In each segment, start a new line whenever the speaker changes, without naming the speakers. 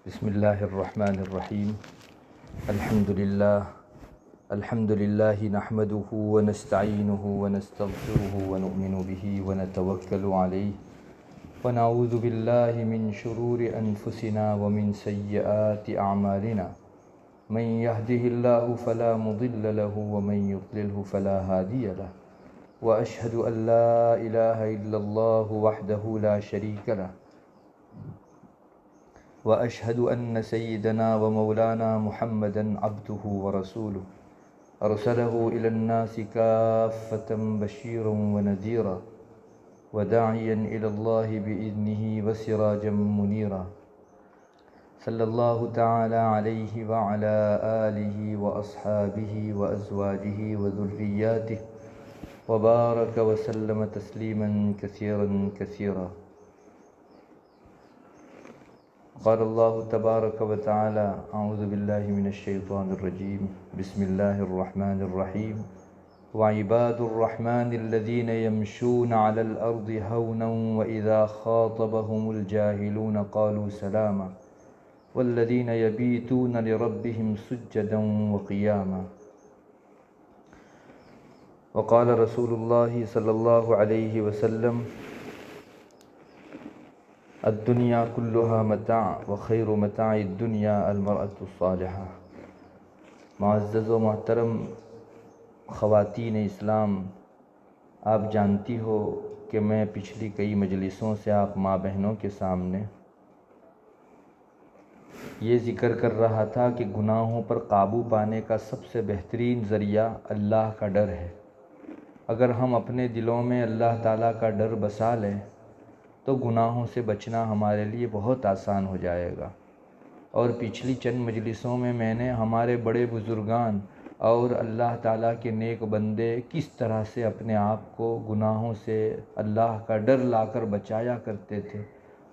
بسم اللہ الرحمن الرحیم الحمد للہ نحمده ونستعینه ونستغفره ونؤمن به ونتوکل علیہ ونعوذ باللہ من شرور انفسنا ومن سیئات اعمالنا من يهده الله فلا مضل له ومن يضلله فلا هادي له واشهد ان لا اله الا الله وحده لا شريك له وأشهد أن سيدنا ومولانا محمدًا عبده ورسوله أرسله إلى الناس كافة بشيرا ونذيرا وداعيا إلى الله بإذنه وسراجا منيرا صلى الله تعالى عليه وعلى آله وأصحابه وأزواجه وذرياته وبارك وسلم تسليما كثيرا كثيرا. قال الله تبارك وتعالى أعوذ بالله من الشيطان الرجيم بسم الله الرحمن الرحيم وعباد الرحمن الذين يمشون على الأرض هونا وإذا خاطبهم الجاهلون قالوا سلاما والذين يبيتون لربهم سجدا وقياما. وقال رسول الله صلى الله عليه وسلم الدنیا کلها متاع وخیر متاع الدنیا المرأة الصالحہ. معزز و محترم خواتین اسلام، آپ جانتی ہو کہ میں پچھلی کئی مجلسوں سے آپ ماں بہنوں کے سامنے یہ ذکر کر رہا تھا کہ گناہوں پر قابو پانے کا سب سے بہترین ذریعہ اللہ کا ڈر ہے. اگر ہم اپنے دلوں میں اللہ تعالیٰ کا ڈر بسا لیں تو گناہوں سے بچنا ہمارے لیے بہت آسان ہو جائے گا. اور پچھلی چند مجلسوں میں نے ہمارے بڑے بزرگان اور اللہ تعالیٰ کے نیک بندے کس طرح سے اپنے آپ کو گناہوں سے اللہ کا ڈر لا کر بچایا کرتے تھے،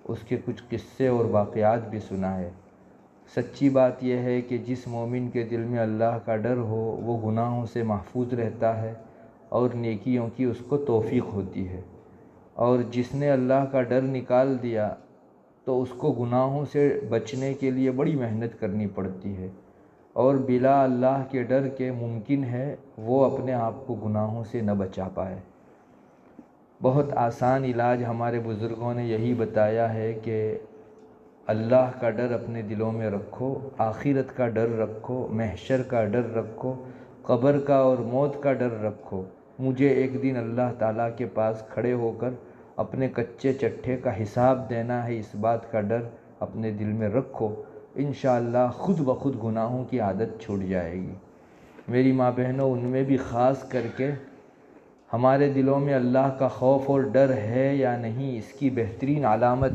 اس کے کچھ قصے اور واقعات بھی سنائے. سچی بات یہ ہے کہ جس مومن کے دل میں اللہ کا ڈر ہو وہ گناہوں سے محفوظ رہتا ہے اور نیکیوں کی اس کو توفیق ہوتی ہے، اور جس نے اللہ کا ڈر نکال دیا تو اس کو گناہوں سے بچنے کے لیے بڑی محنت کرنی پڑتی ہے، اور بلا اللہ کے ڈر کے ممکن ہے وہ اپنے آپ کو گناہوں سے نہ بچا پائے. بہت آسان علاج ہمارے بزرگوں نے یہی بتایا ہے کہ اللہ کا ڈر اپنے دلوں میں رکھو، آخرت کا ڈر رکھو، محشر کا ڈر رکھو، قبر کا اور موت کا ڈر رکھو. مجھے ایک دن اللہ تعالیٰ کے پاس کھڑے ہو کر اپنے کچے چٹھے کا حساب دینا ہے، اس بات کا ڈر اپنے دل میں رکھو. انشاءاللہ خود بخود گناہوں کی عادت چھوٹ جائے گی. میری ماں بہنوں، ان میں بھی خاص کر کے ہمارے دلوں میں اللہ کا خوف اور ڈر ہے یا نہیں، اس کی بہترین علامت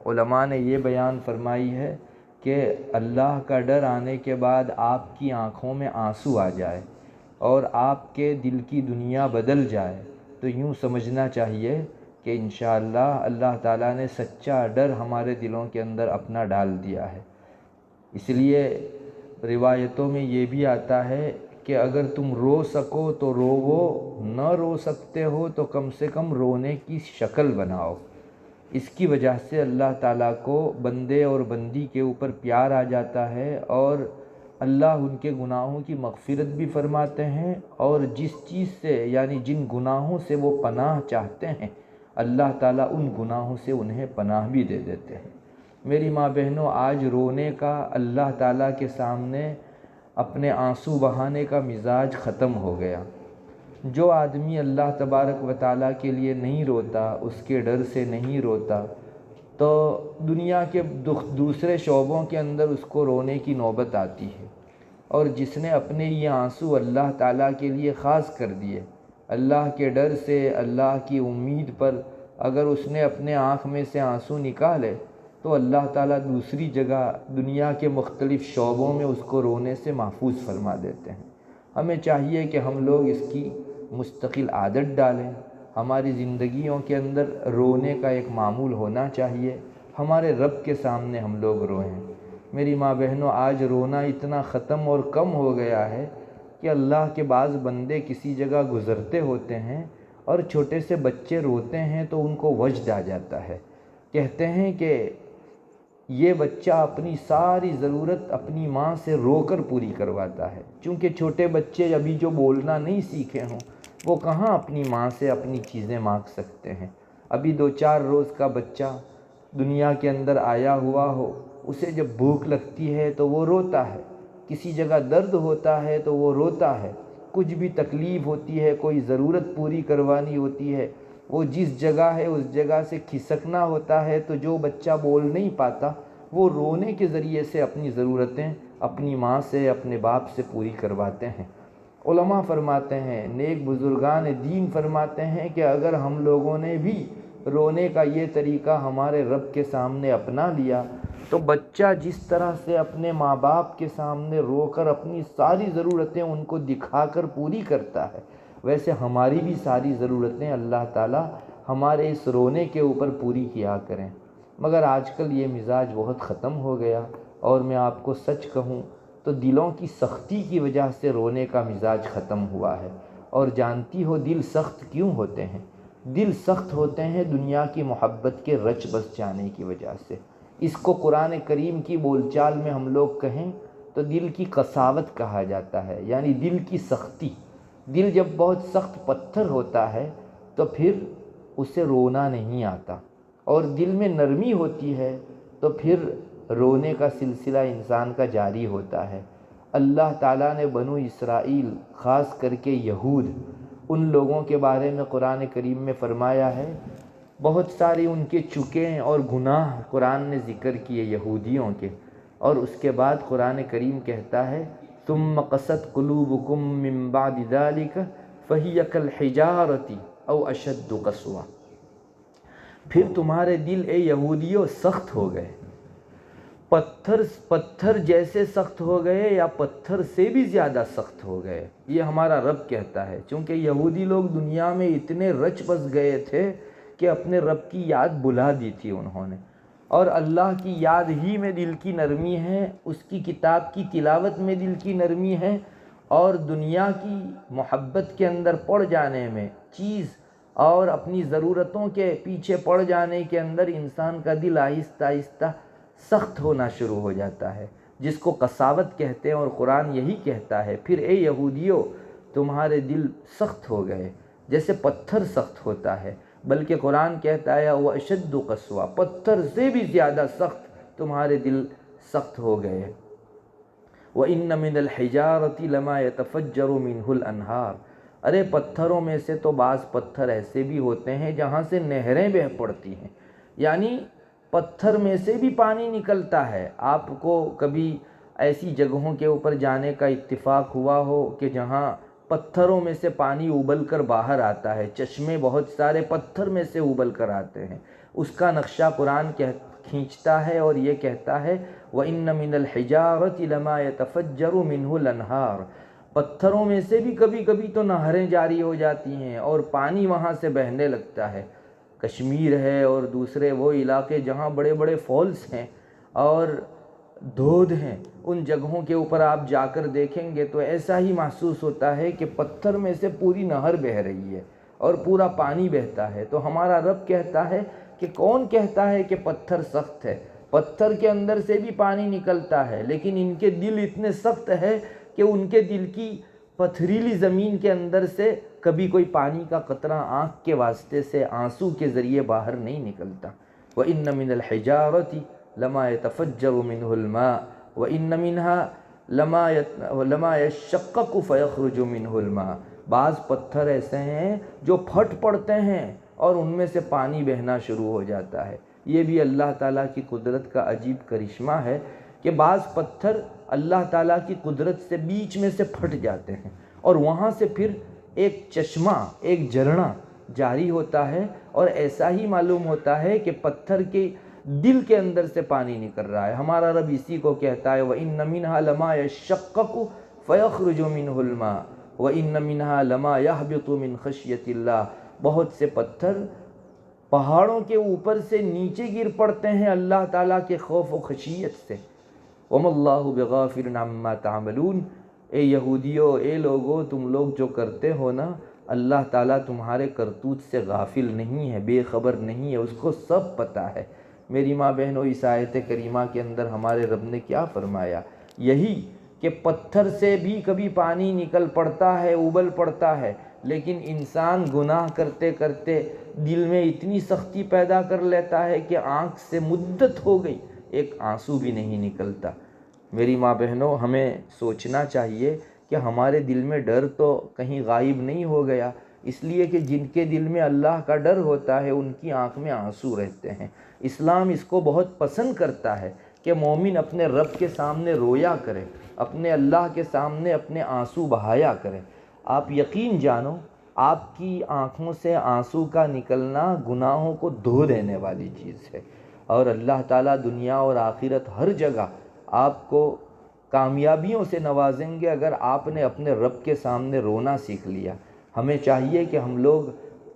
علماء نے یہ بیان فرمائی ہے کہ اللہ کا ڈر آنے کے بعد آپ کی آنکھوں میں آنسو آ جائے اور آپ کے دل کی دنیا بدل جائے، تو یوں سمجھنا چاہیے کہ انشاءاللہ اللہ تعالیٰ نے سچا ڈر ہمارے دلوں کے اندر اپنا ڈال دیا ہے. اس لیے روایتوں میں یہ بھی آتا ہے کہ اگر تم رو سکو تو روو، نہ رو سکتے ہو تو کم سے کم رونے کی شکل بناؤ. اس کی وجہ سے اللہ تعالیٰ کو بندے اور بندی کے اوپر پیار آ جاتا ہے اور اللہ ان کے گناہوں کی مغفرت بھی فرماتے ہیں، اور جس چیز سے یعنی جن گناہوں سے وہ پناہ چاہتے ہیں اللہ تعالیٰ ان گناہوں سے انہیں پناہ بھی دے دیتے ہیں. میری ماں بہنوں، آج رونے کا، اللہ تعالیٰ کے سامنے اپنے آنسو بہانے کا مزاج ختم ہو گیا. جو آدمی اللہ تبارک و تعالیٰ کے لیے نہیں روتا، اس کے ڈر سے نہیں روتا، تو دنیا کے دوسرے شعبوں کے اندر اس کو رونے کی نوبت آتی ہے. اور جس نے اپنے یہ آنسو اللہ تعالیٰ کے لیے خاص کر دیے، اللہ کے ڈر سے، اللہ کی امید پر اگر اس نے اپنے آنکھ میں سے آنسو نکالے تو اللہ تعالیٰ دوسری جگہ دنیا کے مختلف شعبوں میں اس کو رونے سے محفوظ فرما دیتے ہیں. ہمیں چاہیے کہ ہم لوگ اس کی مستقل عادت ڈالیں. ہماری زندگیوں کے اندر رونے کا ایک معمول ہونا چاہیے. ہمارے رب کے سامنے ہم لوگ روئیں. میری ماں بہنوں، آج رونا اتنا ختم اور کم ہو گیا ہے کہ اللہ کے بعض بندے کسی جگہ گزرتے ہوتے ہیں اور چھوٹے سے بچے روتے ہیں تو ان کو وجد آ جاتا ہے. کہتے ہیں کہ یہ بچہ اپنی ساری ضرورت اپنی ماں سے رو کر پوری کرواتا ہے، چونکہ چھوٹے بچے ابھی جو بولنا نہیں سیکھے ہوں وہ کہاں اپنی ماں سے اپنی چیزیں مانگ سکتے ہیں۔ ابھی 2-4 روز کا بچہ دنیا کے اندر آیا ہوا ہو، اسے جب بھوک لگتی ہے تو وہ روتا ہے، کسی جگہ درد ہوتا ہے تو وہ روتا ہے، کچھ بھی تکلیف ہوتی ہے، کوئی ضرورت پوری کروانی ہوتی ہے، وہ جس جگہ ہے اس جگہ سے کھسکنا ہوتا ہے، تو جو بچہ بول نہیں پاتا وہ رونے کے ذریعے سے اپنی ضرورتیں اپنی ماں سے اپنے باپ سے پوری کرواتے ہیں۔ علماء فرماتے ہیں، نیک بزرگان دین فرماتے ہیں کہ اگر ہم لوگوں نے بھی رونے کا یہ طریقہ ہمارے رب کے سامنے اپنا لیا تو بچہ جس طرح سے اپنے ماں باپ کے سامنے رو کر اپنی ساری ضرورتیں ان کو دکھا کر پوری کرتا ہے، ویسے ہماری بھی ساری ضرورتیں اللہ تعالیٰ ہمارے اس رونے کے اوپر پوری کیا کریں۔ مگر آج کل یہ مزاج بہت ختم ہو گیا، اور میں آپ کو سچ کہوں تو دلوں کی سختی کی وجہ سے رونے کا مزاج ختم ہوا ہے۔ اور جانتی ہو دل سخت کیوں ہوتے ہیں؟ دل سخت ہوتے ہیں دنیا کی محبت کے رچ بس جانے کی وجہ سے۔ اس کو قرآن کریم کی بول چال میں ہم لوگ کہیں تو دل کی قساوت کہا جاتا ہے، یعنی دل کی سختی۔ دل جب بہت سخت پتھر ہوتا ہے تو پھر اسے رونا نہیں آتا، اور دل میں نرمی ہوتی ہے تو پھر رونے کا سلسلہ انسان کا جاری ہوتا ہے۔ اللہ تعالیٰ نے بنو اسرائیل، خاص کر کے یہود، ان لوگوں کے بارے میں قرآن کریم میں فرمایا ہے، بہت سارے ان کے چکیں اور گناہ قرآن نے ذکر کیے یہودیوں کے، اور اس کے بعد قرآن کریم کہتا ہے ثم قست قلوبکم من بعد ذلک فہی کالحجارۃ او اشد قسوہ، پھر تمہارے دل اے یہودیوں سخت ہو گئے، پتھر جیسے سخت ہو گئے یا پتھر سے بھی زیادہ سخت ہو گئے۔ یہ ہمارا رب کہتا ہے، چونکہ یہودی لوگ دنیا میں اتنے رچ بس گئے تھے کہ اپنے رب کی یاد بھلا دی تھی انہوں نے، اور اللہ کی یاد ہی میں دل کی نرمی ہے، اس کی کتاب کی تلاوت میں دل کی نرمی ہے، اور دنیا کی محبت کے اندر پڑ جانے میں، چیز اور اپنی ضرورتوں کے پیچھے پڑ جانے کے اندر انسان کا دل آہستہ آہستہ سخت ہونا شروع ہو جاتا ہے، جس کو قساوت کہتے ہیں، اور قرآن یہی کہتا ہے پھر اے یہودیو تمہارے دل سخت ہو گئے جیسے پتھر سخت ہوتا ہے، بلکہ قرآن کہتا ہے وَأَشَدُّ قَسْوَةً، پتھر سے بھی زیادہ سخت تمہارے دل سخت ہو گئے۔ وَإِنَّ مِنَ الْحِجَارَةِ لَمَا يَتَفَجَّرُ مِنْهُ الْأَنْهَارُ، ارے پتھروں میں سے تو بعض پتھر ایسے بھی ہوتے ہیں جہاں سے نہریں بہہ پڑتی ہیں، یعنی پتھر میں سے بھی پانی نکلتا ہے۔ آپ کو کبھی ایسی جگہوں کے اوپر جانے کا اتفاق ہوا ہو کہ جہاں پتھروں میں سے پانی ابل کر باہر آتا ہے، چشمے بہت سارے پتھر میں سے ابل کر آتے ہیں، اس کا نقشہ قرآن کھینچتا ہے اور یہ کہتا ہے وَإِنَّ مِنَ الْحِجَارَةِ لَمَا يَتَفَجَّرُ مِنْهُ الْأَنْهَارُ، پتھروں میں سے بھی کبھی کبھی تو نہریں جاری ہو جاتی ہیں اور پانی وہاں سے بہنے لگتا ہے۔ کشمیر ہے اور دوسرے وہ علاقے جہاں بڑے بڑے فالس ہیں اور دھود ہیں، ان جگہوں کے اوپر آپ جا کر دیکھیں گے تو ایسا ہی محسوس ہوتا ہے کہ پتھر میں سے پوری نہر بہہ رہی ہے اور پورا پانی بہتا ہے۔ تو ہمارا رب کہتا ہے کہ کون کہتا ہے کہ پتھر سخت ہے؟ پتھر کے اندر سے بھی پانی نکلتا ہے، لیکن ان کے دل اتنے سخت ہے کہ ان کے دل کی پتھریلی زمین کے اندر سے کبھی کوئی پانی کا قطرہ آنکھ کے واسطے سے آنسو کے ذریعے باہر نہیں نکلتا۔ وَإِنَّ مِنَ الْحِجَارَةِ لَمَا يَتَفَجَّرُ مِنْهُ الْمَاءُ وَإِنَّ مِنْهَا لَمَا يَشَّقَّقُ فَيَخْرُجُ مِنْهُ الْمَاءُ، بعض پتھر ایسے ہیں جو پھٹ پڑتے ہیں اور ان میں سے پانی بہنا شروع ہو جاتا ہے۔ یہ بھی اللہ تعالیٰ کی قدرت کا عجیب کرشمہ ہے کہ بعض پتھر اللہ تعالیٰ کی قدرت سے بیچ میں سے پھٹ جاتے ہیں اور وہاں سے پھر ایک چشمہ، ایک جھرنا جاری ہوتا ہے، اور ایسا ہی معلوم ہوتا ہے کہ پتھر کے دل کے اندر سے پانی نکل رہا ہے۔ ہمارا رب اسی کو کہتا ہے وَإِنَّ مِنْهَا لَمَا يَشَّقَّقُ فَيَخْرُجُ مِنْهُ الْمَاءُ وَإِنَّ مِنْهَا لَمَا يَهْبِطُ مِنْ خَشْيَةِ اللَّهِ، بہت سے پتھر پہاڑوں کے اوپر سے نیچے گر پڑتے ہیں اللہ تعالیٰ کے خوف و خشیت سے۔ وَمَا اللَّهُ بِغَافِلٍ عَمَّا تَعْمَلُونَ، اے یہودیو، اے لوگو، تم لوگ جو کرتے ہو نا، اللہ تعالیٰ تمہارے کرتوت سے غافل نہیں ہے، بے خبر نہیں ہے، اس کو سب پتہ ہے۔ میری ماں بہنوں، اس آیت کریمہ کے اندر ہمارے رب نے کیا فرمایا؟ یہی کہ پتھر سے بھی کبھی پانی نکل پڑتا ہے، ابل پڑتا ہے، لیکن انسان گناہ کرتے کرتے دل میں اتنی سختی پیدا کر لیتا ہے کہ آنکھ سے مدت ہو گئی ایک آنسو بھی نہیں نکلتا۔ میری ماں بہنوں، ہمیں سوچنا چاہیے کہ ہمارے دل میں ڈر تو کہیں غائب نہیں ہو گیا، اس لیے کہ جن کے دل میں اللہ کا ڈر ہوتا ہے ان کی آنکھ میں آنسو رہتے ہیں۔ اسلام اس کو بہت پسند کرتا ہے کہ مومن اپنے رب کے سامنے رویا کرے، اپنے اللہ کے سامنے اپنے آنسو بہایا کرے۔ آپ یقین جانو، آپ کی آنکھوں سے آنسو کا نکلنا گناہوں کو دھو دینے والی چیز ہے، اور اللہ تعالیٰ دنیا اور آخرت ہر جگہ آپ کو کامیابیوں سے نوازیں گے اگر آپ نے اپنے رب کے سامنے رونا سیکھ لیا۔ ہمیں چاہیے کہ ہم لوگ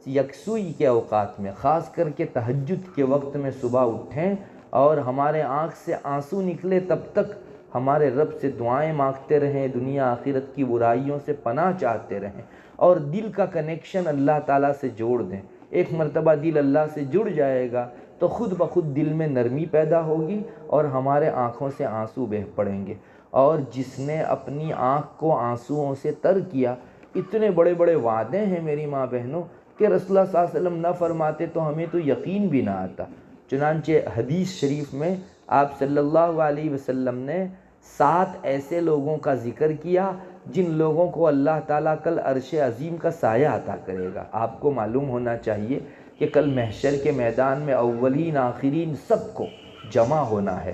یکسوئی کے اوقات میں، خاص کر کے تہجد کے وقت میں صبح اٹھیں اور ہمارے آنکھ سے آنسو نکلے تب تک ہمارے رب سے دعائیں مانگتے رہیں، دنیا آخرت کی برائیوں سے پناہ چاہتے رہیں، اور دل کا کنیکشن اللہ تعالیٰ سے جوڑ دیں۔ ایک مرتبہ دل اللہ سے جڑ جائے گا تو خود بخود دل میں نرمی پیدا ہوگی اور ہمارے آنکھوں سے آنسو بہہ پڑیں گے۔ اور جس نے اپنی آنکھ کو آنسوؤں سے تر کیا، اتنے بڑے بڑے وعدے ہیں میری ماں بہنوں کہ رسول اللہ صلی اللہ علیہ وسلم نہ فرماتے تو ہمیں تو یقین بھی نہ آتا۔ چنانچہ حدیث شریف میں آپ صلی اللہ علیہ وسلم نے 7 ایسے لوگوں کا ذکر کیا جن لوگوں کو اللہ تعالیٰ کل عرش عظیم کا سایہ عطا کرے گا۔ آپ کو معلوم ہونا چاہیے کہ کل محشر کے میدان میں اولین آخرین سب کو جمع ہونا ہے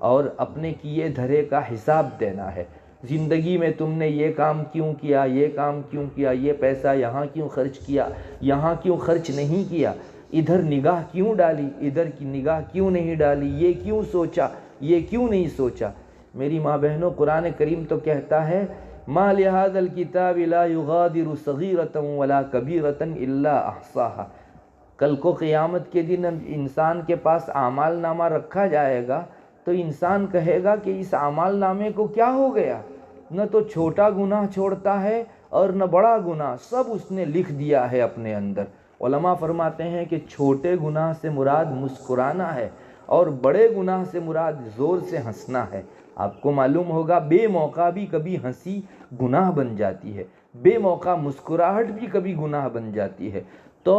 اور اپنے کیے دھرے کا حساب دینا ہے۔ زندگی میں تم نے یہ کام کیوں کیا، یہ کام کیوں کیا، یہ پیسہ یہاں کیوں خرچ کیا، یہاں کیوں خرچ نہیں کیا، ادھر نگاہ کیوں ڈالی، ادھر کی نگاہ کیوں نہیں ڈالی، یہ کیوں سوچا، یہ کیوں نہیں سوچا۔ میری ماں بہنوں، قرآن کریم تو کہتا ہے ما لہذا الکتاب لا یغادر صغیرۃ ولا کبیرۃ الا احصاها۔ کل کو قیامت کے دن انسان کے پاس اعمال نامہ رکھا جائے گا تو انسان کہے گا کہ اس اعمال نامے کو کیا ہو گیا، نہ تو چھوٹا گناہ چھوڑتا ہے اور نہ بڑا گناہ، سب اس نے لکھ دیا ہے اپنے اندر۔ علماء فرماتے ہیں کہ چھوٹے گناہ سے مراد مسکرانا ہے اور بڑے گناہ سے مراد زور سے ہنسنا ہے۔ آپ کو معلوم ہوگا بے موقع بھی کبھی ہنسی گناہ بن جاتی ہے، بے موقع مسکراہٹ بھی کبھی گناہ بن جاتی ہے۔ تو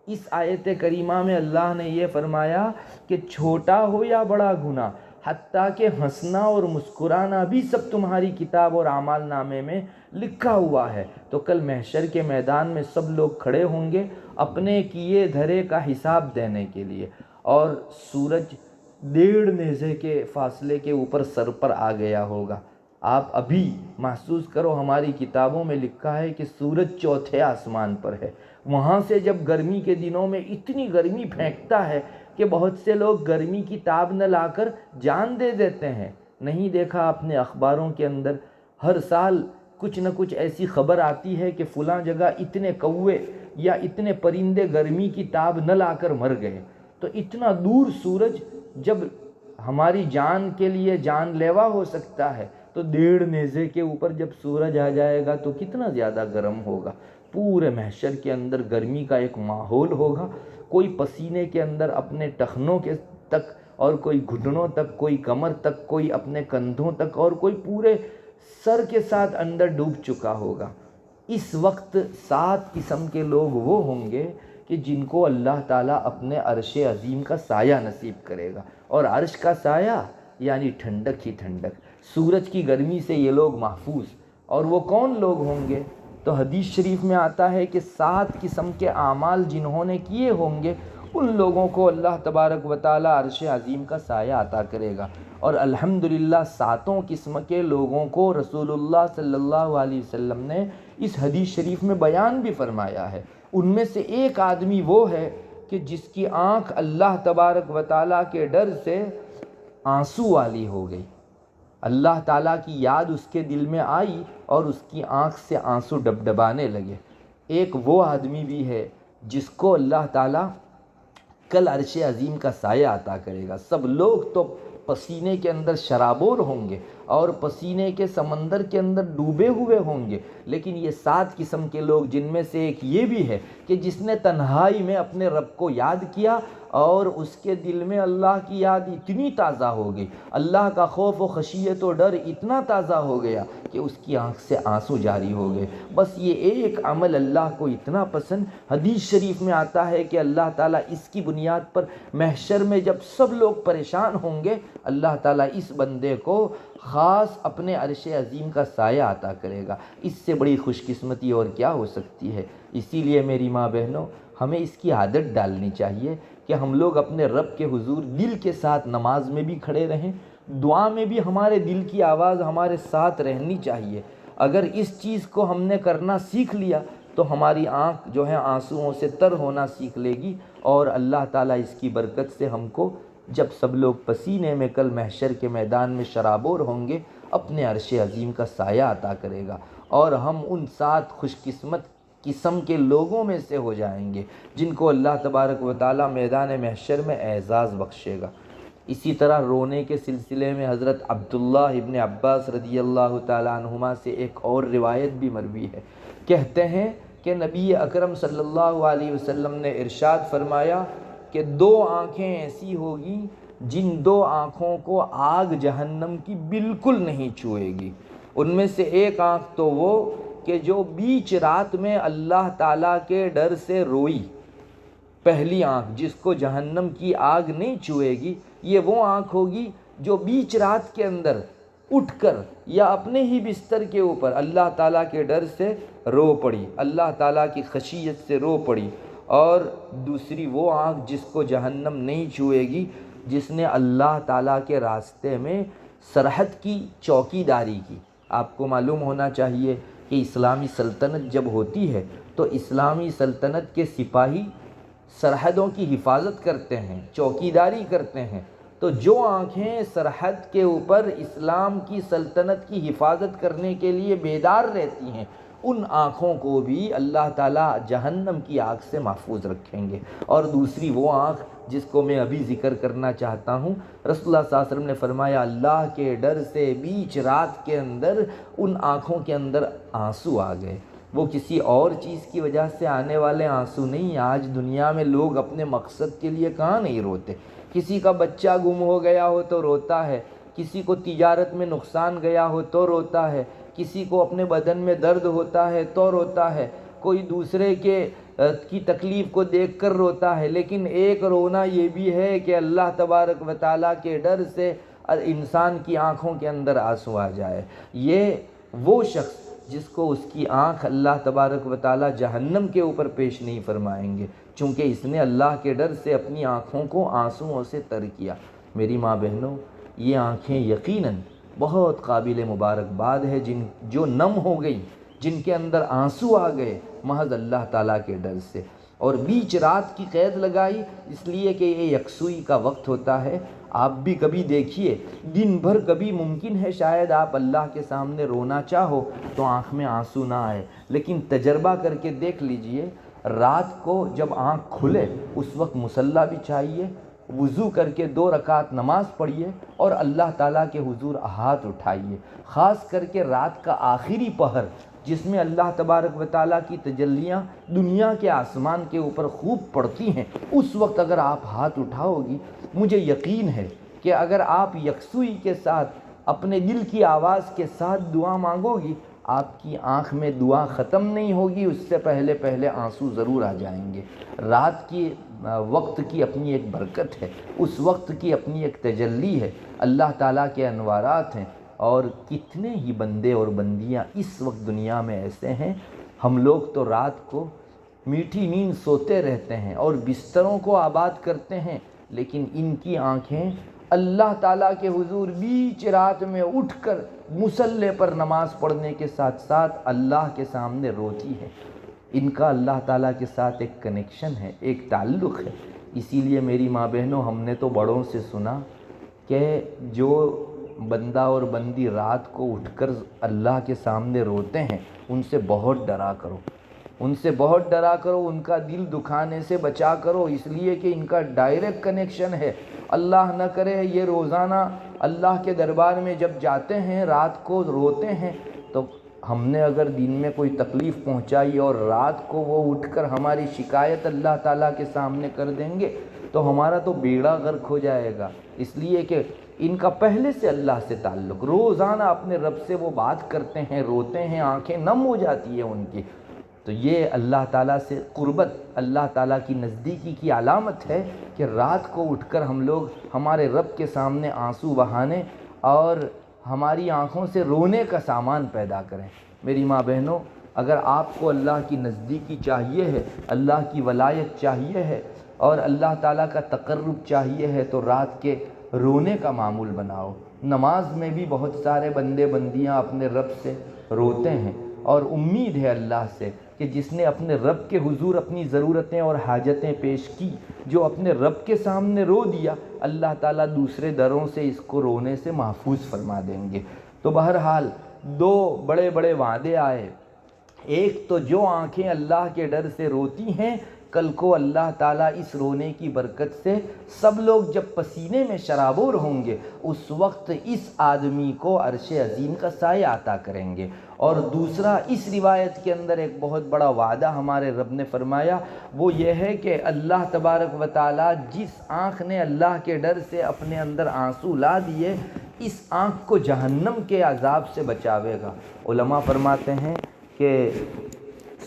اس آیت کریمہ میں اللہ نے یہ فرمایا کہ چھوٹا ہو یا بڑا گناہ، حتیٰ کہ ہنسنا اور مسکرانا بھی سب تمہاری کتاب اور اعمال نامے میں لکھا ہوا ہے۔ تو کل محشر کے میدان میں سب لوگ کھڑے ہوں گے اپنے کیے دھرے کا حساب دینے کے لیے، اور سورج 1.5 نیزے کے فاصلے کے اوپر سر پر آ گیا ہوگا۔ آپ ابھی محسوس کرو، ہماری کتابوں میں لکھا ہے کہ سورج 4تھے آسمان پر ہے۔ وہاں سے جب گرمی کے دنوں میں اتنی گرمی پھینکتا ہے کہ بہت سے لوگ گرمی کی تاب نہ لا کر جان دے دیتے ہیں۔ نہیں دیکھا آپ نے اخباروں کے اندر ہر سال کچھ نہ کچھ ایسی خبر آتی ہے کہ فلاں جگہ اتنے کوے یا اتنے پرندے گرمی کی تاب نہ لا کر مر گئے۔ تو اتنا دور سورج جب ہماری جان کے لیے جان لیوا ہو سکتا ہے تو 1.5 نیزے کے اوپر جب سورج آ جائے گا تو کتنا زیادہ گرم ہوگا۔ پورے محشر کے اندر گرمی کا ایک ماحول ہوگا، کوئی پسینے کے اندر اپنے ٹخنوں کے تک، اور کوئی گھٹنوں تک، کوئی کمر تک، کوئی اپنے کندھوں تک، اور کوئی پورے سر کے ساتھ اندر ڈوب چکا ہوگا۔ اس وقت 7 قسم کے لوگ وہ ہوں گے کہ جن کو اللہ تعالیٰ اپنے عرش عظیم کا سایہ نصیب کرے گا، اور عرش کا سایہ یعنی ٹھنڈک ہی ٹھنڈک۔ سورج کی گرمی سے یہ لوگ محفوظ، اور وہ کون لوگ ہوں گے؟ تو حدیث شریف میں آتا ہے کہ 7 قسم کے اعمال جنہوں نے کیے ہوں گے ان لوگوں کو اللہ تبارک و تعالیٰ عرش عظیم کا سایہ عطا کرے گا۔ اور الحمدللہ 7 قسم کے لوگوں کو رسول اللہ صلی اللہ علیہ وسلم نے اس حدیث شریف میں بیان بھی فرمایا ہے۔ ان میں سے ایک آدمی وہ ہے کہ جس کی آنکھ اللہ تبارک و تعالیٰ کے ڈر سے آنسو والی ہو گئی، اللہ تعالیٰ کی یاد اس کے دل میں آئی اور اس کی آنکھ سے آنسو ڈبڈبانے لگے۔ ایک وہ آدمی بھی ہے جس کو اللہ تعالیٰ کل عرش عظیم کا سایہ عطا کرے گا۔ سب لوگ تو پسینے کے اندر شرابور ہوں گے اور پسینے کے سمندر کے اندر ڈوبے ہوئے ہوں گے، لیکن یہ 7 قسم کے لوگ، جن میں سے ایک یہ بھی ہے کہ جس نے تنہائی میں اپنے رب کو یاد کیا اور اس کے دل میں اللہ کی یاد اتنی تازہ ہو گئی، اللہ کا خوف و خشیت و ڈر اتنا تازہ ہو گیا کہ اس کی آنکھ سے آنسو جاری ہو گئے۔ بس یہ ایک عمل اللہ کو اتنا پسند، حدیث شریف میں آتا ہے کہ اللہ تعالیٰ اس کی بنیاد پر محشر میں جب سب لوگ پریشان ہوں گے، اللہ تعالیٰ اس بندے کو خاص اپنے عرش عظیم کا سایہ عطا کرے گا۔ اس سے بڑی خوش قسمتی اور کیا ہو سکتی ہے؟ اسی لیے میری ماں بہنوں، ہمیں اس کی عادت ڈالنی چاہیے کہ ہم لوگ اپنے رب کے حضور دل کے ساتھ نماز میں بھی کھڑے رہیں، دعا میں بھی ہمارے دل کی آواز ہمارے ساتھ رہنی چاہیے۔ اگر اس چیز کو ہم نے کرنا سیکھ لیا تو ہماری آنکھ جو ہے آنسوؤں سے تر ہونا سیکھ لے گی، اور اللہ تعالیٰ اس کی برکت سے ہم کو جب سب لوگ پسینے میں کل محشر کے میدان میں شرابور ہوں گے، اپنے عرش عظیم کا سایہ عطا کرے گا، اور ہم ان 7 خوش قسمت قسم کے لوگوں میں سے ہو جائیں گے جن کو اللہ تبارک و تعالیٰ میدان محشر میں اعزاز بخشے گا۔ اسی طرح رونے کے سلسلے میں حضرت عبداللہ ابن عباس رضی اللہ تعالیٰ عنہما سے ایک اور روایت بھی مروی ہے۔ کہتے ہیں کہ نبی اکرم صلی اللہ علیہ وسلم نے ارشاد فرمایا کہ 2 آنکھیں ایسی ہوگی جن 2 آنکھوں کو آگ جہنم کی بالکل نہیں چھوئے گی۔ ان میں سے ایک آنکھ تو وہ کہ جو بیچ رات میں اللہ تعالیٰ کے ڈر سے روئی۔ پہلی آنکھ جس کو جہنم کی آگ نہیں چھوئے گی، یہ وہ آنکھ ہوگی جو بیچ رات کے اندر اٹھ کر یا اپنے ہی بستر کے اوپر اللہ تعالیٰ کے ڈر سے رو پڑی، اللہ تعالیٰ کی خشیت سے رو پڑی۔ اور دوسری وہ آنکھ جس کو جہنم نہیں چھوئے گی، جس نے اللہ تعالیٰ کے راستے میں سرحد کی چوکی داری کی۔ آپ کو معلوم ہونا چاہیے کہ اسلامی سلطنت جب ہوتی ہے تو اسلامی سلطنت کے سپاہی سرحدوں کی حفاظت کرتے ہیں، چوکی داری کرتے ہیں۔ تو جو آنکھیں سرحد کے اوپر اسلام کی سلطنت کی حفاظت کرنے کے لیے بیدار رہتی ہیں، ان آنکھوں کو بھی اللہ تعالیٰ جہنم کی آگ سے محفوظ رکھیں گے۔ اور دوسری وہ آنکھ جس کو میں ابھی ذکر کرنا چاہتا ہوں، رسول اللہ صلی اللہ علیہ وسلم نے فرمایا اللہ کے ڈر سے بیچ رات کے اندر ان آنکھوں کے اندر آنسو آ گئے۔ وہ کسی اور چیز کی وجہ سے آنے والے آنسو نہیں۔ آج دنیا میں لوگ اپنے مقصد کے لیے کہاں نہیں روتے؟ کسی کا بچہ گم ہو گیا ہو تو روتا ہے، کسی کو تجارت میں نقصان گیا ہو تو روتا ہے، کسی کو اپنے بدن میں درد ہوتا ہے تو روتا ہے، کوئی دوسرے کی تکلیف کو دیکھ کر روتا ہے۔ لیکن ایک رونا یہ بھی ہے کہ اللہ تبارک و تعالیٰ کے ڈر سے انسان کی آنکھوں کے اندر آنسو آ جائے۔ یہ وہ شخص جس کو اس کی آنکھ اللہ تبارک و تعالیٰ جہنم کے اوپر پیش نہیں فرمائیں گے، چونکہ اس نے اللہ کے ڈر سے اپنی آنکھوں کو آنسوؤں سے تر کیا۔ میری ماں بہنوں، یہ آنکھیں یقیناً بہت قابل مبارکباد ہے جو نم ہو گئی، جن کے اندر آنسو آ گئے محض اللہ تعالیٰ کے ڈر سے، اور بیچ رات کی قید لگائی اس لیے کہ یہ یکسوئی کا وقت ہوتا ہے۔ آپ بھی کبھی دیکھیے، دن بھر کبھی ممکن ہے شاید آپ اللہ کے سامنے رونا چاہو تو آنکھ میں آنسو نہ آئے، لیکن تجربہ کر کے دیکھ لیجئے، رات کو جب آنکھ کھلے اس وقت مصلی بچھائیے، وضو کر کے 2 رکعت نماز پڑھیے اور اللہ تعالیٰ کے حضور ہاتھ اٹھائیے۔ خاص کر کے رات کا آخری پہر جس میں اللہ تبارک و تعالیٰ کی تجلیاں دنیا کے آسمان کے اوپر خوب پڑتی ہیں، اس وقت اگر آپ ہاتھ اٹھاؤ گی، مجھے یقین ہے کہ اگر آپ یکسوئی کے ساتھ اپنے دل کی آواز کے ساتھ دعا مانگو گی، آپ کی آنکھ میں دعا ختم نہیں ہوگی، اس سے پہلے آنسو ضرور آ جائیں گے۔ رات کی وقت کی اپنی ایک برکت ہے، اس وقت کی اپنی ایک تجلی ہے، اللہ تعالیٰ کے انوارات ہیں، اور کتنے ہی بندے اور بندیاں اس وقت دنیا میں ایسے ہیں۔ ہم لوگ تو رات کو میٹھی نیند سوتے رہتے ہیں اور بستروں کو آباد کرتے ہیں، لیکن ان کی آنکھیں اللہ تعالیٰ کے حضور بیچ رات میں اٹھ کر مصلی پر نماز پڑھنے کے ساتھ ساتھ اللہ کے سامنے روتی ہے۔ ان کا اللہ تعالیٰ کے ساتھ ایک کنیکشن ہے، ایک تعلق ہے۔ اسی لیے میری ماں بہنوں، ہم نے تو بڑوں سے سنا کہ جو بندہ اور بندی رات کو اٹھ کر اللہ کے سامنے روتے ہیں، ان سے بہت ڈرا کرو، ان سے بہت ڈرا کرو، ان کا دل دکھانے سے بچا کرو، اس لیے کہ ان کا ڈائریکٹ کنیکشن ہے۔ اللہ نہ کرے یہ روزانہ اللہ کے دربار میں جب جاتے ہیں رات کو روتے ہیں، تو ہم نے اگر دن میں کوئی تکلیف پہنچائی اور رات کو وہ اٹھ کر ہماری شکایت اللہ تعالیٰ کے سامنے کر دیں گے تو ہمارا تو بیڑا غرق ہو جائے گا، اس لیے کہ ان کا پہلے سے اللہ سے تعلق، روزانہ اپنے رب سے وہ بات کرتے ہیں، روتے ہیں، آنکھیں نم ہو جاتی ہے ان کی، تو یہ اللہ تعالیٰ سے قربت، اللہ تعالیٰ کی نزدیکی کی علامت ہے کہ رات کو اٹھ کر ہم لوگ ہمارے رب کے سامنے آنسو بہانے اور ہماری آنکھوں سے رونے کا سامان پیدا کریں۔ میری ماں بہنوں، اگر آپ کو اللہ کی نزدیکی چاہیے ہے، اللہ کی ولایت چاہیے ہے اور اللہ تعالیٰ کا تقرب چاہیے ہے تو رات کے رونے کا معمول بناؤ۔ نماز میں بھی بہت سارے بندے بندیاں اپنے رب سے روتے ہیں، اور امید ہے اللہ سے کہ جس نے اپنے رب کے حضور اپنی ضرورتیں اور حاجتیں پیش کی، جو اپنے رب کے سامنے رو دیا، اللہ تعالیٰ دوسرے دروں سے اس کو رونے سے محفوظ فرما دیں گے۔ تو بہرحال دو بڑے بڑے وعدے آئے، ایک تو جو آنکھیں اللہ کے ڈر سے روتی ہیں، کل کو اللہ تعالیٰ اس رونے کی برکت سے سب لوگ جب پسینے میں شرابور ہوں گے، اس وقت اس آدمی کو عرش عظیم کا سایہ عطا کریں گے۔ اور دوسرا، اس روایت کے اندر ایک بہت بڑا وعدہ ہمارے رب نے فرمایا، وہ یہ ہے کہ اللہ تبارک و تعالیٰ جس آنکھ نے اللہ کے ڈر سے اپنے اندر آنسو لا دیے، اس آنکھ کو جہنم کے عذاب سے بچاوے گا۔ علماء فرماتے ہیں کہ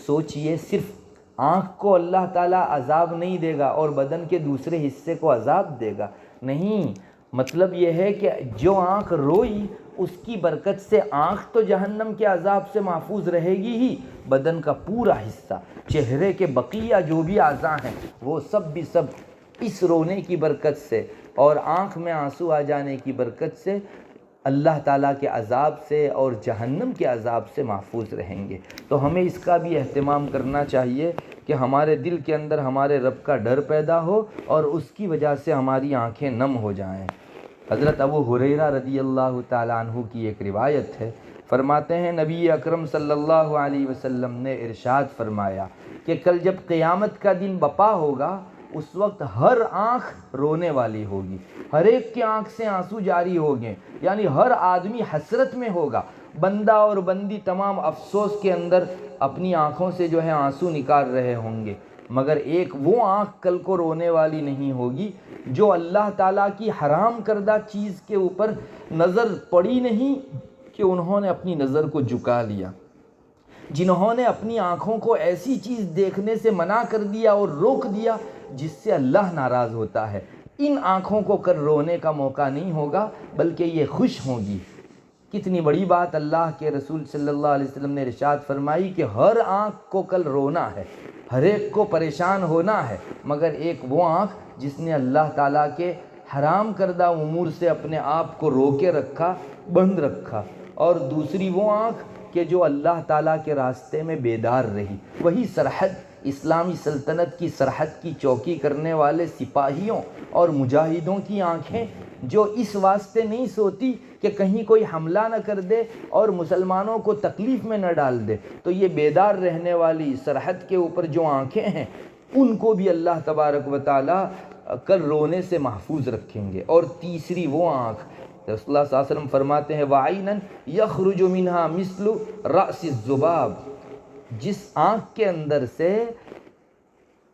سوچئے، صرف آنکھ کو اللہ تعالیٰ عذاب نہیں دے گا اور بدن کے دوسرے حصے کو عذاب دے گا، نہیں، مطلب یہ ہے کہ جو آنکھ روئی اس کی برکت سے آنکھ تو جہنم کے عذاب سے محفوظ رہے گی ہی، بدن کا پورا حصہ، چہرے کے بقیہ جو بھی اعضاء ہیں وہ سب اس رونے کی برکت سے اور آنکھ میں آنسو آ جانے کی برکت سے اللہ تعالیٰ کے عذاب سے اور جہنم کے عذاب سے محفوظ رہیں گے۔ تو ہمیں اس کا بھی اہتمام کرنا چاہیے کہ ہمارے دل کے اندر ہمارے رب کا ڈر پیدا ہو اور اس کی وجہ سے ہماری آنکھیں نم ہو جائیں۔ حضرت ابو ہریرہ رضی اللہ تعالیٰ عنہ کی ایک روایت ہے، فرماتے ہیں نبی اکرم صلی اللہ علیہ وسلم نے ارشاد فرمایا کہ کل جب قیامت کا دن بپا ہوگا، اس وقت ہر آنکھ رونے والی ہوگی، ہر ایک کی آنکھ سے آنسو جاری ہوگے، یعنی ہر آدمی حسرت میں ہوگا، بندہ اور بندی تمام افسوس کے اندر اپنی آنکھوں سے جو ہے آنسو نکال رہے ہوں گے، مگر ایک وہ آنکھ کل کو رونے والی نہیں ہوگی جو اللہ تعالیٰ کی حرام کردہ چیز کے اوپر نظر پڑی نہیں کہ انہوں نے اپنی نظر کو جھکا لیا، جنہوں نے اپنی آنکھوں کو ایسی چیز دیکھنے سے منع کر دیا اور روک دیا جس سے اللہ ناراض ہوتا ہے، ان آنکھوں کو کل رونے کا موقع نہیں ہوگا بلکہ یہ خوش ہوں گی۔ کتنی بڑی بات اللہ کے رسول صلی اللہ علیہ وسلم نے ارشاد فرمائی کہ ہر آنکھ کو کل رونا ہے، ہر ایک کو پریشان ہونا ہے، مگر ایک وہ آنکھ جس نے اللہ تعالیٰ کے حرام کردہ امور سے اپنے آپ کو روکے رکھا، بند رکھا، اور دوسری وہ آنکھ کہ جو اللہ تعالیٰ کے راستے میں بیدار رہی۔ وہی سرحد، اسلامی سلطنت کی سرحد کی چوکی کرنے والے سپاہیوں اور مجاہدوں کی آنکھیں جو اس واسطے نہیں سوتی کہ کہیں کوئی حملہ نہ کر دے اور مسلمانوں کو تکلیف میں نہ ڈال دے، تو یہ بیدار رہنے والی سرحد کے اوپر جو آنکھیں ہیں ان کو بھی اللہ تبارک و تعالیٰ کل رونے سے محفوظ رکھیں گے۔ اور تیسری وہ آنکھ، رسول اللہ صلی اللہ علیہ وسلم فرماتے ہیں وَعَيْنًا يَخْرُجُ مِنْهَا مِثْلُ رَأْسِ الذُّبَابِ، جس آنکھ کے اندر سے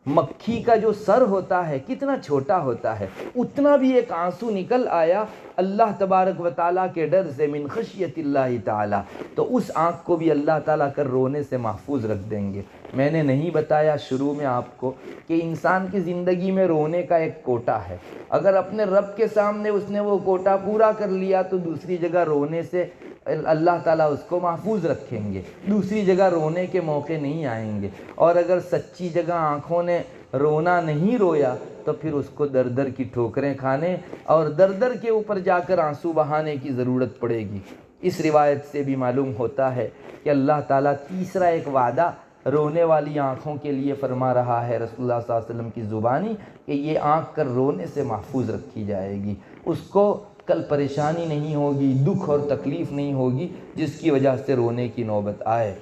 مکھی کا جو سر ہوتا ہے کتنا چھوٹا ہوتا ہے، اتنا بھی ایک آنسو نکل آیا اللہ تبارک و تعالیٰ کے ڈر سے، من خشیت اللہ تعالیٰ، تو اس آنکھ کو بھی اللہ تعالیٰ کر رونے سے محفوظ رکھ دیں گے۔ میں نے نہیں بتایا شروع میں آپ کو کہ انسان کی زندگی میں رونے کا ایک کوٹا ہے، اگر اپنے رب کے سامنے اس نے وہ کوٹا پورا کر لیا تو دوسری جگہ رونے سے اللہ تعالیٰ اس کو محفوظ رکھیں گے، دوسری جگہ رونے کے موقع نہیں آئیں گے، اور اگر سچی جگہ آنکھوں نے رونا نہیں رویا تو پھر اس کو در در کی ٹھوکریں کھانے اور در در کے اوپر جا کر آنسو بہانے کی ضرورت پڑے گی۔ اس روایت سے بھی معلوم ہوتا ہے کہ اللہ تعالیٰ تیسرا ایک وعدہ رونے والی آنکھوں کے لیے فرما رہا ہے رسول اللہ صلی اللہ علیہ وسلم کی زبانی، کہ یہ آنکھ کر رونے سے محفوظ رکھی جائے گی، اس کو کل پریشانی نہیں ہوگی، دکھ اور تکلیف نہیں ہوگی جس کی وجہ سے رونے کی نوبت آئے۔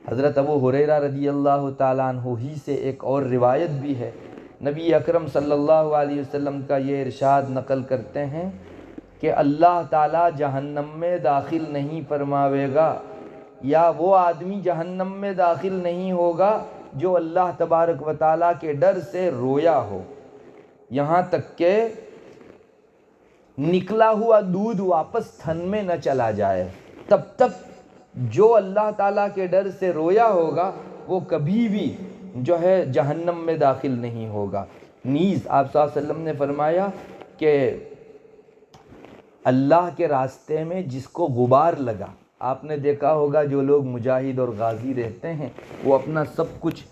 حضرت ابو ہریرہ رضی اللہ تعالیٰ عنہ ہی سے ایک اور روایت بھی ہے، نبی اکرم صلی اللہ علیہ وسلم کا یہ ارشاد نقل کرتے ہیں کہ اللہ تعالیٰ جہنم میں داخل نہیں فرماوے گا، یا وہ آدمی جہنم میں داخل نہیں ہوگا جو اللہ تبارک و تعالیٰ کے ڈر سے رویا ہو۔ یہاں تک کہ نکلا ہوا دودھ واپس تھن میں نہ چلا جائے، تب تک جو اللہ تعالیٰ کے ڈر سے رویا ہوگا وہ کبھی بھی جو ہے جہنم میں داخل نہیں ہوگا۔ نیز آپ صلی اللہ علیہ وسلم نے فرمایا کہ اللہ کے راستے میں جس کو غبار لگا، آپ نے دیکھا ہوگا جو لوگ مجاہد اور غازی رہتے ہیں وہ اپنا سب کچھ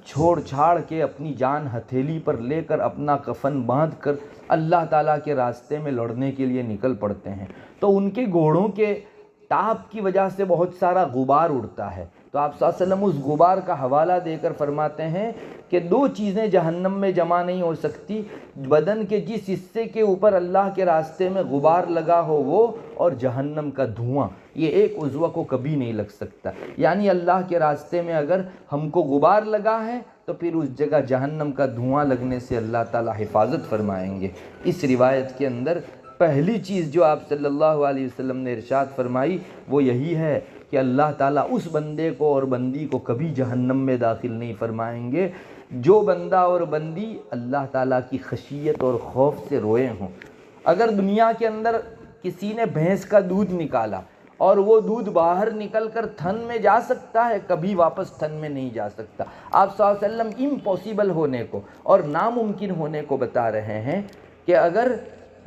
چھوڑ چھاڑ کے اپنی جان ہتھیلی پر لے کر اپنا کفن باندھ کر اللہ تعالیٰ کے راستے میں لڑنے کے لیے نکل پڑتے ہیں، تو ان کے گھوڑوں کے ٹاپ کی وجہ سے بہت سارا غبار اڑتا ہے۔ تو آپ صلی اللہ علیہ وسلم اس غبار کا حوالہ دے کر فرماتے ہیں کہ دو چیزیں جہنم میں جمع نہیں ہو سکتی، بدن کے جس حصے کے اوپر اللہ کے راستے میں غبار لگا ہو وہ، اور جہنم کا دھواں، یہ ایک عضو کو کبھی نہیں لگ سکتا۔ یعنی اللہ کے راستے میں اگر ہم کو غبار لگا ہے تو پھر اس جگہ جہنم کا دھواں لگنے سے اللہ تعالیٰ حفاظت فرمائیں گے۔ اس روایت کے اندر پہلی چیز جو آپ صلی اللہ علیہ وسلم نے ارشاد فرمائی وہ یہی ہے کہ اللہ تعالیٰ اس بندے کو اور بندی کو کبھی جہنم میں داخل نہیں فرمائیں گے جو بندہ اور بندی اللہ تعالیٰ کی خشیت اور خوف سے روئے ہوں۔ اگر دنیا کے اندر کسی نے بھینس کا دودھ نکالا اور وہ دودھ باہر نکل کر تھن میں جا سکتا ہے، کبھی واپس تھن میں نہیں جا سکتا۔ آپ صلی اللہ علیہ وسلم امپاسبل ہونے کو اور ناممکن ہونے کو بتا رہے ہیں کہ اگر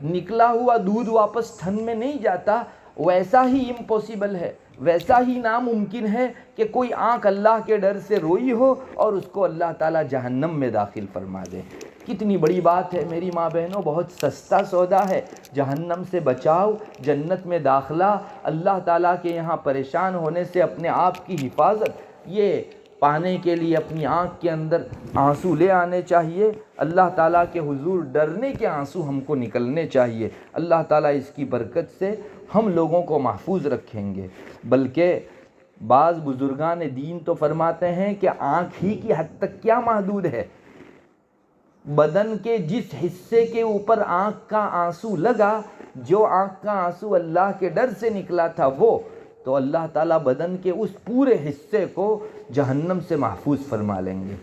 نکلا ہوا دودھ واپس تھن میں نہیں جاتا، ویسا ہی امپاسبل ہے، ویسا ہی ناممکن ہے کہ کوئی آنکھ اللہ کے ڈر سے روئی ہو اور اس کو اللہ تعالیٰ جہنم میں داخل فرما دے۔ کتنی بڑی بات ہے میری ماں بہنوں، بہت سستا سودا ہے۔ جہنم سے بچاؤ، جنت میں داخلہ، اللہ تعالیٰ کے یہاں پریشان ہونے سے اپنے آپ کی حفاظت، یہ پانے کے لیے اپنی آنکھ کے اندر آنسو لے آنے چاہیے۔ اللہ تعالیٰ کے حضور ڈرنے کے آنسو ہم کو نکلنے چاہیے۔ اللہ تعالیٰ اس کی برکت سے ہم لوگوں کو محفوظ رکھیں گے۔ بلکہ بعض بزرگان دین تو فرماتے ہیں کہ آنکھ ہی کی حد تک کیا محدود ہے، بدن کے جس حصے کے اوپر آنکھ کا آنسو لگا، جو آنکھ کا آنسو اللہ کے ڈر سے نکلا تھا وہ، تو اللہ تعالیٰ بدن کے اس پورے حصے کو جہنم سے محفوظ فرما لیں گے۔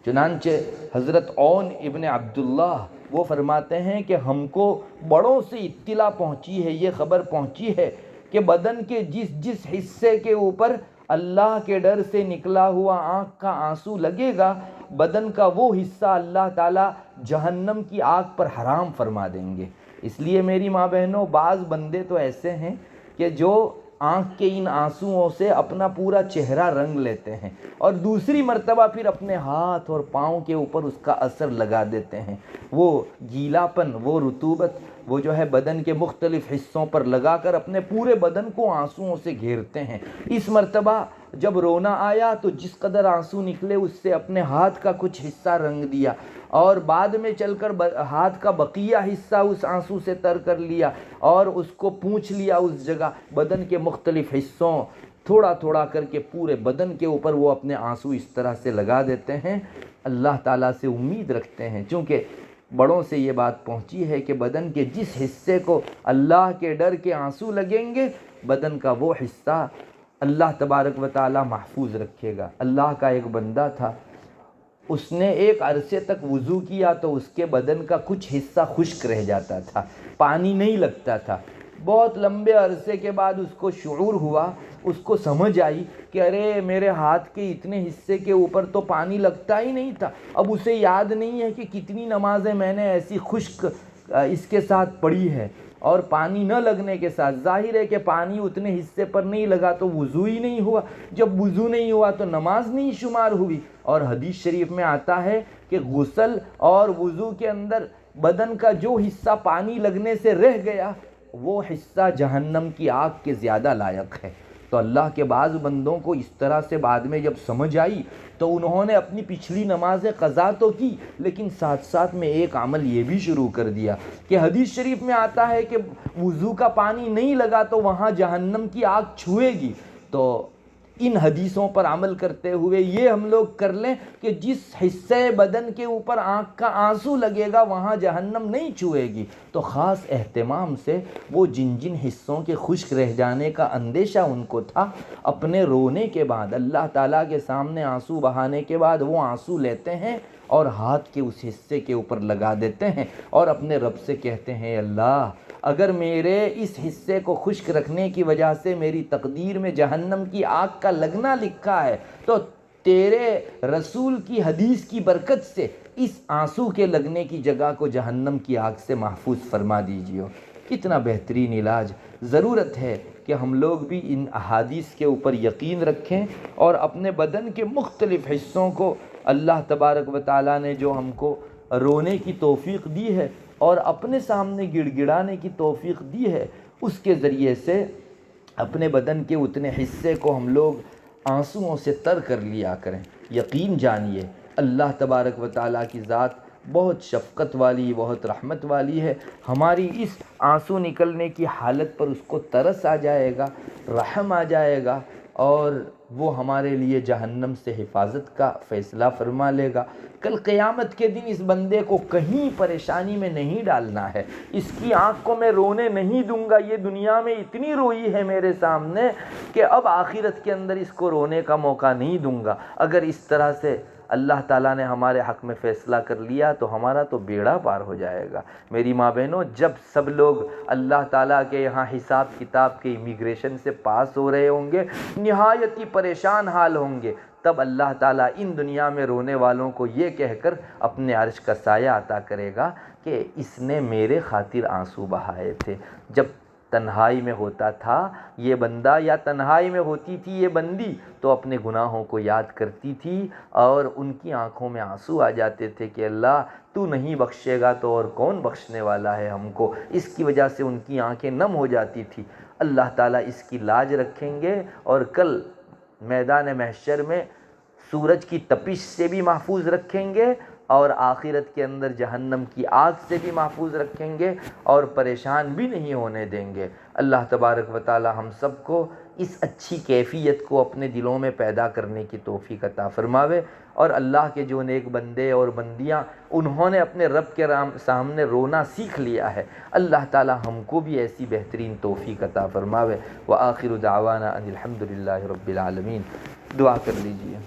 چنانچہ حضرت عون ابن عبداللہ وہ فرماتے ہیں کہ ہم کو بڑوں سے اطلاع پہنچی ہے، یہ خبر پہنچی ہے کہ بدن کے جس حصے کے اوپر اللہ کے ڈر سے نکلا ہوا آنکھ کا آنسو لگے گا، بدن کا وہ حصہ اللہ تعالیٰ جہنم کی آگ پر حرام فرما دیں گے۔ اس لیے میری ماں بہنوں، بعض بندے تو ایسے ہیں کہ جو آنکھ کے ان آنسوؤں سے اپنا پورا چہرہ رنگ لیتے ہیں اور دوسری مرتبہ پھر اپنے ہاتھ اور پاؤں کے اوپر اس کا اثر لگا دیتے ہیں۔ وہ گیلا پن، وہ رطوبت، وہ جو ہے بدن کے مختلف حصوں پر لگا کر اپنے پورے بدن کو آنسوؤں سے گھیرتے ہیں۔ اس مرتبہ جب رونا آیا تو جس قدر آنسو نکلے اس سے اپنے ہاتھ کا کچھ حصہ رنگ دیا، اور بعد میں چل کر ہاتھ کا بقیہ حصہ اس آنسو سے تر کر لیا اور اس کو پونچھ لیا اس جگہ۔ بدن کے مختلف حصوں تھوڑا تھوڑا کر کے پورے بدن کے اوپر وہ اپنے آنسو اس طرح سے لگا دیتے ہیں۔ اللہ تعالیٰ سے امید رکھتے ہیں، چونکہ بڑوں سے یہ بات پہنچی ہے کہ بدن کے جس حصے کو اللہ کے ڈر کے آنسو لگیں گے، بدن کا وہ حصہ اللہ تبارک و تعالیٰ محفوظ رکھے گا۔ اللہ کا ایک بندہ تھا، اس نے ایک عرصے تک وضو کیا تو اس کے بدن کا کچھ حصہ خشک رہ جاتا تھا، پانی نہیں لگتا تھا۔ بہت لمبے عرصے کے بعد اس کو شعور ہوا، اس کو سمجھ آئی کہ ارے میرے ہاتھ کے اتنے حصے کے اوپر تو پانی لگتا ہی نہیں تھا۔ اب اسے یاد نہیں ہے کہ کتنی نمازیں میں نے ایسی خشک اس کے ساتھ پڑھی ہے، اور پانی نہ لگنے کے ساتھ ظاہر ہے کہ پانی اتنے حصے پر نہیں لگا تو وضو ہی نہیں ہوا، جب وضو نہیں ہوا تو نماز نہیں شمار ہوئی۔ اور حدیث شریف میں آتا ہے کہ غسل اور وضو کے اندر بدن کا جو حصہ پانی لگنے سے رہ گیا وہ حصہ جہنم کی آگ کے زیادہ لائق ہے۔ تو اللہ کے بعض بندوں کو اس طرح سے بعد میں جب سمجھ آئی تو انہوں نے اپنی پچھلی نمازیں قضا تو کی، لیکن ساتھ ساتھ میں ایک عمل یہ بھی شروع کر دیا کہ حدیث شریف میں آتا ہے کہ وضو کا پانی نہیں لگا تو وہاں جہنم کی آگ چھوئے گی، تو ان حدیثوں پر عمل کرتے ہوئے یہ ہم لوگ کر لیں کہ جس حصے بدن کے اوپر آنکھ کا آنسو لگے گا وہاں جہنم نہیں چھوئے گی، تو خاص اہتمام سے وہ جن جن حصوں کے خشک رہ جانے کا اندیشہ ان کو تھا، اپنے رونے کے بعد اللہ تعالیٰ کے سامنے آنسو بہانے کے بعد وہ آنسو لیتے ہیں اور ہاتھ کے اس حصے کے اوپر لگا دیتے ہیں اور اپنے رب سے کہتے ہیں اللہ اگر میرے اس حصے کو خشک رکھنے کی وجہ سے میری تقدیر میں جہنم کی آگ کا لگنا لکھا ہے تو تیرے رسول کی حدیث کی برکت سے اس آنسو کے لگنے کی جگہ کو جہنم کی آگ سے محفوظ فرما دیجیے۔ کتنا بہترین علاج! ضرورت ہے کہ ہم لوگ بھی ان احادیث کے اوپر یقین رکھیں اور اپنے بدن کے مختلف حصوں کو اللہ تبارک و تعالیٰ نے جو ہم کو رونے کی توفیق دی ہے اور اپنے سامنے گڑ گڑانے کی توفیق دی ہے، اس کے ذریعے سے اپنے بدن کے اتنے حصے کو ہم لوگ آنسوؤں سے تر کر لیا کریں۔ یقین جانیے اللہ تبارک و تعالیٰ کی ذات بہت شفقت والی، بہت رحمت والی ہے۔ ہماری اس آنسو نکلنے کی حالت پر اس کو ترس آ جائے گا، رحم آ جائے گا اور وہ ہمارے لیے جہنم سے حفاظت کا فیصلہ فرما لے گا۔ کل قیامت کے دن اس بندے کو کہیں پریشانی میں نہیں ڈالنا ہے، اس کی آنکھ کو میں رونے نہیں دوں گا، یہ دنیا میں اتنی روئی ہے میرے سامنے کہ اب آخرت کے اندر اس کو رونے کا موقع نہیں دوں گا۔ اگر اس طرح سے اللہ تعالیٰ نے ہمارے حق میں فیصلہ کر لیا تو ہمارا تو بیڑا پار ہو جائے گا۔ میری ماں بہنوں، جب سب لوگ اللہ تعالیٰ کے یہاں حساب کتاب کے امیگریشن سے پاس ہو رہے ہوں گے، نہایت ہی پریشان حال ہوں گے، تب اللہ تعالیٰ ان دنیا میں رونے والوں کو یہ کہہ کر اپنے عرش کا سایہ عطا کرے گا کہ اس نے میرے خاطر آنسو بہائے تھے۔ جب تنہائی میں ہوتا تھا یہ بندہ یا تنہائی میں ہوتی تھی یہ بندی تو اپنے گناہوں کو یاد کرتی تھی اور ان کی آنکھوں میں آنسو آ جاتے تھے کہ اللہ تو نہیں بخشے گا تو اور کون بخشنے والا ہے ہم کو۔ اس کی وجہ سے ان کی آنکھیں نم ہو جاتی تھی۔ اللہ تعالیٰ اس کی لاج رکھیں گے اور کل میدان محشر میں سورج کی تپش سے بھی محفوظ رکھیں گے اور آخرت کے اندر جہنم کی آگ سے بھی محفوظ رکھیں گے اور پریشان بھی نہیں ہونے دیں گے۔ اللہ تبارک و تعالی ہم سب کو اس اچھی کیفیت کو اپنے دلوں میں پیدا کرنے کی توفیق عطا فرماوے، اور اللہ کے جو نیک بندے اور بندیاں انہوں نے اپنے رب کے سامنے رونا سیکھ لیا ہے، اللہ تعالی ہم کو بھی ایسی بہترین توفیق عطا فرماوے۔ وآخر دعوانا ان الحمدللہ رب العالمین۔ دعا کر لیجئے۔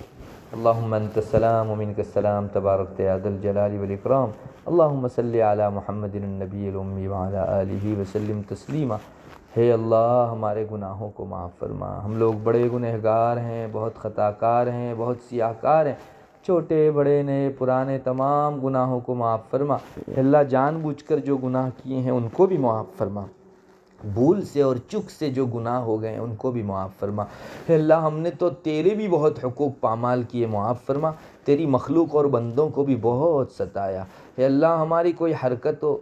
اللہم انت السلام ومنک السلام تبارکت یا ذا الجلال والاکرام۔ اللہم صلی علی محمد النبی الامی وعلی آلہ وسلم تسلیما۔ ہے اللہ ہمارے گناہوں کو معاف فرما، ہم لوگ بڑے گنہگار ہیں، بہت خطا کار ہیں، بہت سیاہ کار ہیں، چھوٹے بڑے نئے پرانے تمام گناہوں کو معاف فرما۔ ہے اللہ جان بوجھ کر جو گناہ کیے ہیں ان کو بھی معاف فرما، بھول سے اور چک سے جو گناہ ہو گئے ہیں ان کو بھی معاف فرما۔ ہے اللہ ہم نے تو تیرے بھی بہت حقوق پامال کیے، معاف فرما۔ تیری مخلوق اور بندوں کو بھی بہت ستایا۔ ہے اللہ ہماری کوئی حرکت و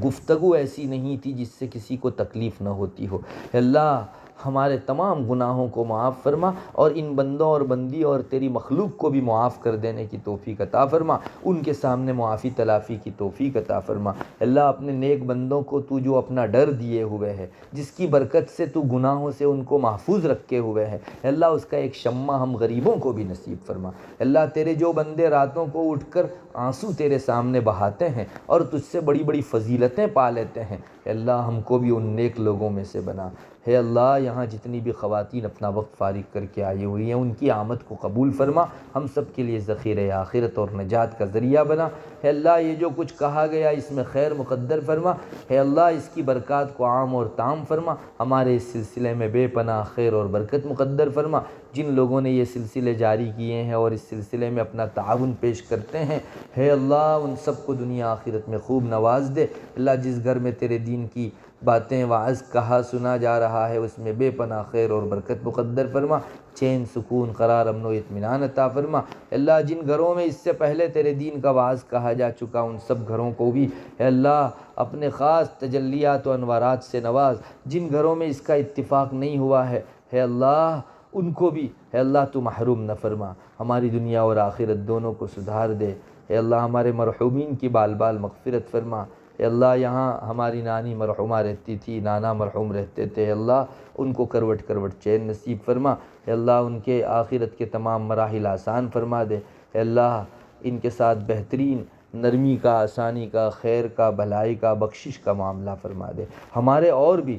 گفتگو ایسی نہیں تھی جس سے کسی کو تکلیف نہ ہوتی ہو۔ ہے اللہ ہمارے تمام گناہوں کو معاف فرما اور ان بندوں اور بندی اور تیری مخلوق کو بھی معاف کر دینے کی توفیق عطا فرما، ان کے سامنے معافی تلافی کی توفیق عطا فرما۔ اللہ اپنے نیک بندوں کو تو جو اپنا ڈر دیے ہوئے ہے، جس کی برکت سے تو گناہوں سے ان کو محفوظ رکھے ہوئے ہے، اللہ اس کا ایک شمع ہم غریبوں کو بھی نصیب فرما۔ اللہ تیرے جو بندے راتوں کو اٹھ کر آنسو تیرے سامنے بہاتے ہیں اور تجھ سے بڑی بڑی فضیلتیں پا لیتے ہیں، اللہ ہم کو بھی ان نیک لوگوں میں سے بنا۔ ہے اللہ یہاں جتنی بھی خواتین اپنا وقت فارغ کر کے آئی ہوئی ہیں ان کی آمد کو قبول فرما، ہم سب کے لیے ذخیرہ آخرت اور نجات کا ذریعہ بنا۔ ہے اللہ یہ جو کچھ کہا گیا اس میں خیر مقدر فرما، ہے اللہ اس کی برکات کو عام اور تام فرما، ہمارے اس سلسلے میں بے پناہ خیر اور برکت مقدر فرما۔ جن لوگوں نے یہ سلسلے جاری کیے ہیں اور اس سلسلے میں اپنا تعاون پیش کرتے ہیں، ہے اللہ ان سب کو دنیا آخرت میں خوب نواز دے۔ اللہ جس گھر میں تیرے دین کی باتیں واعظ کہا سنا جا رہا ہے اس میں بے پناہ خیر اور برکت مقدر فرما، چین سکون قرار امن و اطمینان عطا فرما۔ اللہ جن گھروں میں اس سے پہلے تیرے دین کا واعظ کہا جا چکا ان سب گھروں کو بھی اے اللہ اپنے خاص تجلیات و انوارات سے نواز، جن گھروں میں اس کا اتفاق نہیں ہوا ہے اے اللہ ان کو بھی اے اللہ تو محروم نہ فرما، ہماری دنیا اور آخرت دونوں کو سدھار دے۔ اے اللہ ہمارے مرحومین کی بال بال مغفرت فرما، اے اللہ یہاں ہماری نانی مرحومہ رہتی تھی، نانا مرحوم رہتے تھے، اے اللہ ان کو کروٹ کروٹ چین نصیب فرما، اے اللہ ان کے آخرت کے تمام مراحل آسان فرما دے، اے اللہ ان کے ساتھ بہترین نرمی کا، آسانی کا، خیر کا، بھلائی کا، بخشش کا معاملہ فرما دے، ہمارے اور بھی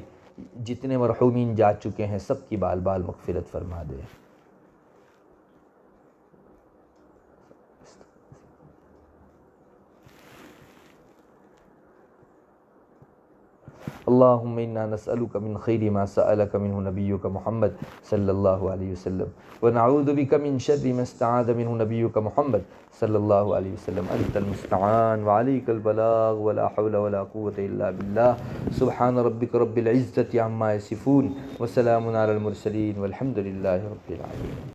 جتنے مرحومین جا چکے ہیں سب کی بال بال مغفرت فرما دے۔ اللہم انا نسألک من خیر ما سألک منہ نبیک محمد صلی اللہ علیہ وسلم ونعوذ بک من شر ما استعاذ منہ نبیک محمد صلی اللہ علیہ وسلم، انت المستعان وعلیک البلاغ ولا حول ولا قوة الا باللہ، سبحان ربک رب العزة عما یصفون وسلام علی المرسلین والحمد للہ رب العالمین۔